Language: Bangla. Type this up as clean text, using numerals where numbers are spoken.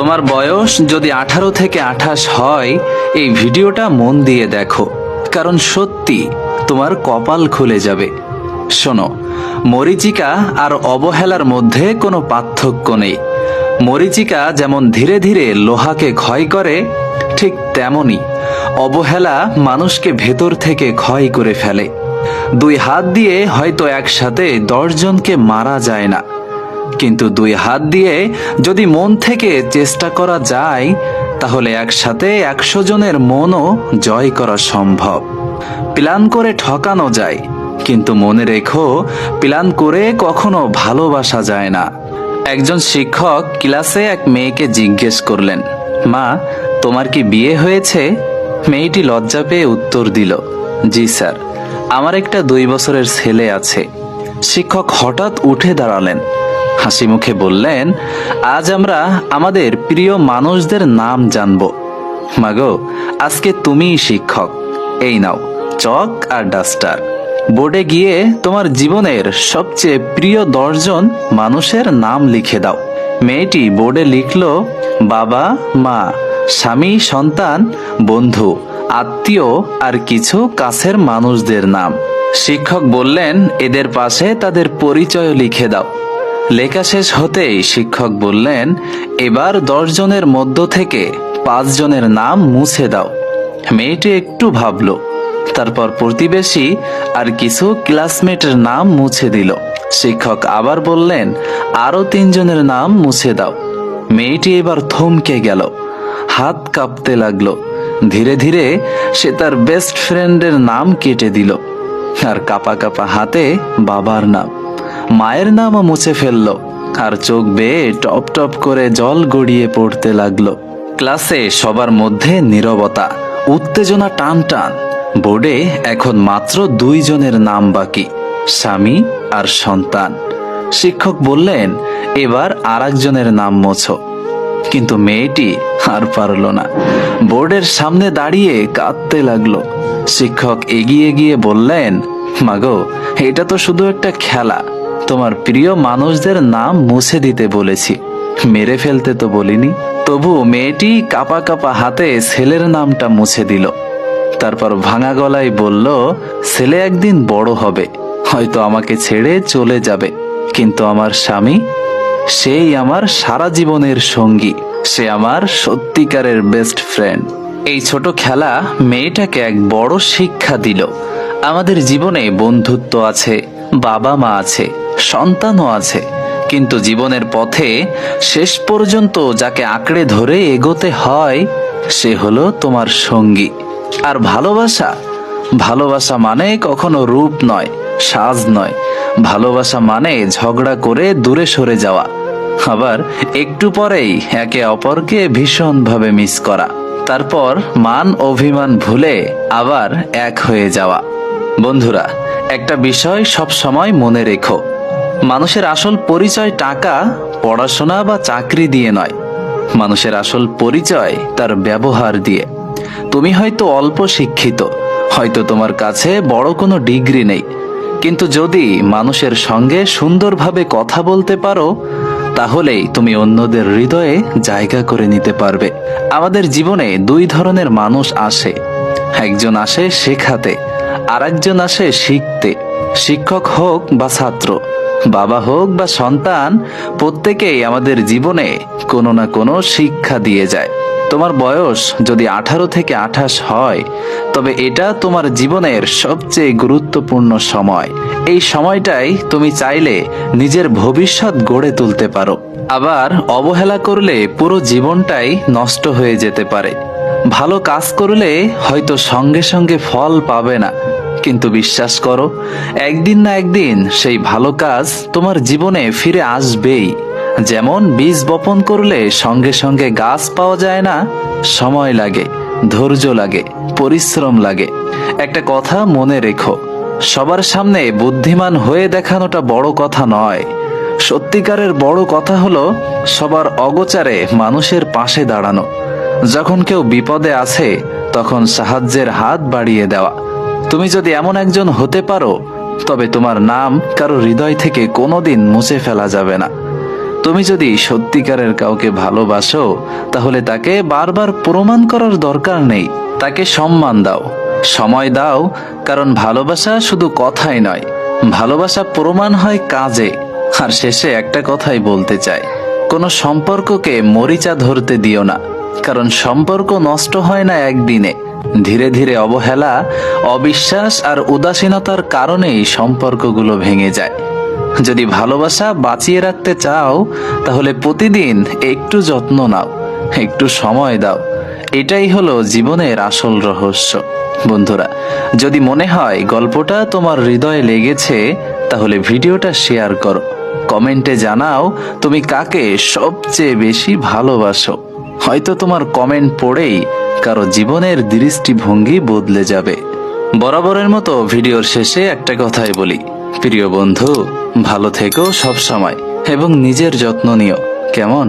তোমার বয়স যদি 18 থেকে 28 হয়, এই ভিডিওটা মন দিয়ে দেখো, কারণ সত্যি তোমার কপাল খুলে যাবে। শোনো, মরীচিকা আর অবহেলার মধ্যে কোনো পার্থক্য নেই। মরীচিকা যেমন ধীরে ধীরে লোহাকে ক্ষয় করে, ঠিক তেমনি অবহেলা মানুষকে ভেতর থেকে ক্ষয় করে ফেলে। 2 হাত দিয়ে হয়তো একসাথে 10 জনকে মারা যায় না, কিন্তু 2 হাত দিয়ে যদি মন থেকে চেষ্টা করা যায়, তাহলে একসাথে 100 জনের মনও জয় করা সম্ভব। প্ল্যান করে ঠকানো যায়, কিন্তু মনে রেখো, প্ল্যান করে কখনো ভালোবাসা যায় না। একজন শিক্ষক ক্লাসে এক মেয়েকে জিজ্ঞেস করলেন, মা, তোমার কি বিয়ে হয়েছে? মেয়েটি লজ্জা পেয়ে উত্তর দিল, জি স্যার, আমার একটা 2 বছরের ছেলে আছে। শিক্ষক হঠাৎ উঠে দাঁড়ালেন, হাসি মুখে বললেন, আজ আমরা আমাদের প্রিয় মানুষদের নাম জানব। মাগো, আজকে তুমিই শিক্ষক। এই নাও চক আর ডাস্টার। বোর্ডে গিয়ে তোমার জীবনের সবচেয়ে প্রিয় 10 জন মানুষের নাম লিখে দাও। মেয়েটি বোর্ডে লিখল বাবা, মা, স্বামী, সন্তান, বন্ধু, আত্মীয় আর কিছু কাছের মানুষদের নাম। শিক্ষক বললেন, এদের পাশে তাদের পরিচয় লিখে দাও। লেখা শেষ হতেই শিক্ষক বললেন, এবার 10 জনের মধ্য থেকে 5 জনের নাম মুছে দাও। মেয়েটি একটু ভাবলো, তারপর প্রতিবেশী আর কিছু ক্লাসমেটের নাম মুছে দিল। শিক্ষক আবার বললেন, আরো 3 জনের নাম মুছে দাও। মেয়েটি এবার থমকে গেল, হাত কাঁপতে লাগলো। ধীরে ধীরে সে তার বেস্ট ফ্রেন্ডের নাম কেটে দিল, আর কাঁপা কাঁপা হাতে বাবার নাম, মায়ের নামও মুছে ফেলল, আর চোখ বেয়ে টপ টপ করে জল গড়িয়ে পড়তে লাগলো। ক্লাসে সবার মধ্যে নীরবতা, উত্তেজনা টান টান। বোর্ডে এখন মাত্র 2 জনের নাম বাকি, স্বামী আর সন্তান। শিক্ষক বললেন, এবার আর একজনের নাম মোছো। কিন্তু মেয়েটি আর পারল না, বোর্ডের সামনে দাঁড়িয়ে কাঁদতে লাগলো। শিক্ষক এগিয়ে গিয়ে বললেন, মাগো, এটা তো শুধু একটা খেলা। তোমার প্রিয় মানুষদের নাম মুছে দিতে বলেছি, মেরে ফেলতে তো বলিনি। তবু মেয়েটি কাঁপা কাঁপা হাতে ছেলের নামটা মুছে দিল। তারপর ভাঙা গলায় বলল, ছেলে একদিন বড় হবে, হয়তো আমাকে ছেড়ে চলে যাবে, কিন্তু আমার স্বামী, সেই আমার সারা জীবনের সঙ্গী, সে আমার সত্যিকারের বেস্ট ফ্রেন্ড। এই ছোট খেলা মেয়েটাকে এক বড় শিক্ষা দিল। আমাদের জীবনে বন্ধুত্ব আছে, বাবা মা আছে, সন্তানও আছে, কিন্তু জীবনের পথে শেষ পর্যন্ত যাকে আঁকড়ে ধরে এগোতে হয়, সে হলো তোমার সঙ্গী। আর ভালোবাসা, ভালোবাসা মানে কখনো রূপ নয়, সাজ নয়। ভালোবাসা মানে ঝগড়া করে দূরে সরে যাওয়া, আবার একটু পরেই একে অপরকে ভীষণভাবে মিস করা, তারপর মান অভিমান ভুলে আবার এক হয়ে যাওয়া। বন্ধুরা, একটা বিষয় সব সময় মনে রেখো, মানুষের আসল পরিচয় টাকা, পড়াশোনা বা চাকরি দিয়ে নয়। মানুষের আসল পরিচয় তার ব্যবহার দিয়ে। তুমি হয়তো অল্প শিক্ষিত, হয়তো তোমার কাছে বড় কোনো ডিগ্রি নেই, কিন্তু যদি মানুষের সঙ্গে সুন্দরভাবে কথা বলতে পারো, তাহলেই তুমি অন্যদের হৃদয়ে জায়গা করে নিতে পারবে। আমাদের জীবনে 2 ধরনের মানুষ আসে, একজন আসে শেখাতে, আর একজন আসে শিখতে। শিক্ষক হোক বা ছাত্র, বাবা হোক বা সন্তান, প্রত্যেকেই আমাদের জীবনে কোনো না কোনো শিক্ষা দিয়ে যায়। তোমার বয়স যদি 18 থেকে 28 হয়, তবে এটা তোমার জীবনের সবচেয়ে গুরুত্বপূর্ণ সময়। এই সময়টাই তুমি চাইলে নিজের ভবিষ্যৎ গড়ে তুলতে পারো। আবার অবহেলা করলে পুরো জীবনটাই নষ্ট হয়ে যেতে পারে। ভালো কাজ করলে হয়তো সঙ্গে সঙ্গে ফল পাবে না, কিন্তু বিশ্বাস করো, একদিন না একদিন সেই ভালো কাজ তোমার জীবনে ফিরে আসবেই। যেমন বীজ বপন করলে সঙ্গে সঙ্গে গাছ পাওয়া যায় না, সময় লাগে, ধৈর্য লাগে, পরিশ্রম লাগে। একটা কথা মনে রেখো, সবার সামনে বুদ্ধিমান হয়ে দেখানোটা বড় কথা নয়। সত্যিকারের বড় কথা হলো সবার অগোচরে মানুষের পাশে দাঁড়ানো। যখন কেউ বিপদে আছে, তখন সাহায্যের হাত বাড়িয়ে দেওয়া। তুমি যদি এমন একজন হতে পারো, তবে তোমার নাম কারো হৃদয় থেকে কোনোদিন মুছে ফেলা যাবে না। তুমি যদি সত্যিকারের কাউকে ভালোবাসো তাহলে তাকে বারবার প্রমাণ করার দরকার নেই। তাকে সম্মান দাও, সময় দাও, কারণ ভালোবাসা শুধু কথাই নয়, ভালোবাসা প্রমাণ হয় কাজে। আর শেষে একটা কথাই বলতে চাই, কোনো সম্পর্ককে মরিচা ধরতে দিও না, কারণ সম্পর্ক নষ্ট হয় না একদিনে। ধীরে ধীরে অবহেলা, অবিশ্বাস আর উদাসীনতার কারণেই সম্পর্কগুলো ভেঙে যায়। যদি ভালোবাসা বাঁচিয়ে রাখতে চাও তাহলে প্রতিদিন একটু যত্ন নাও, একটু সময় দাও। এটাই হলো জীবনের আসল রহস্য। বন্ধুরা, যদি মনে হয় গল্পটা তোমার হৃদয়ে লেগেছে তাহলে ভিডিওটা শেয়ার করো, কমেন্টে জানাও তুমি কাকে সবচেয়ে বেশি ভালোবাসো। হয়তো তোমার কমেন্ট পড়েই কারো জীবনের দৃষ্টিভঙ্গি বদলে যাবে। বরাবরের মতো ভিডিওর শেষে একটা কথাই বলি, প্রিয় বন্ধু, ভালো থেকো সব সময় এবং নিজের যত্ন নিও, কেমন?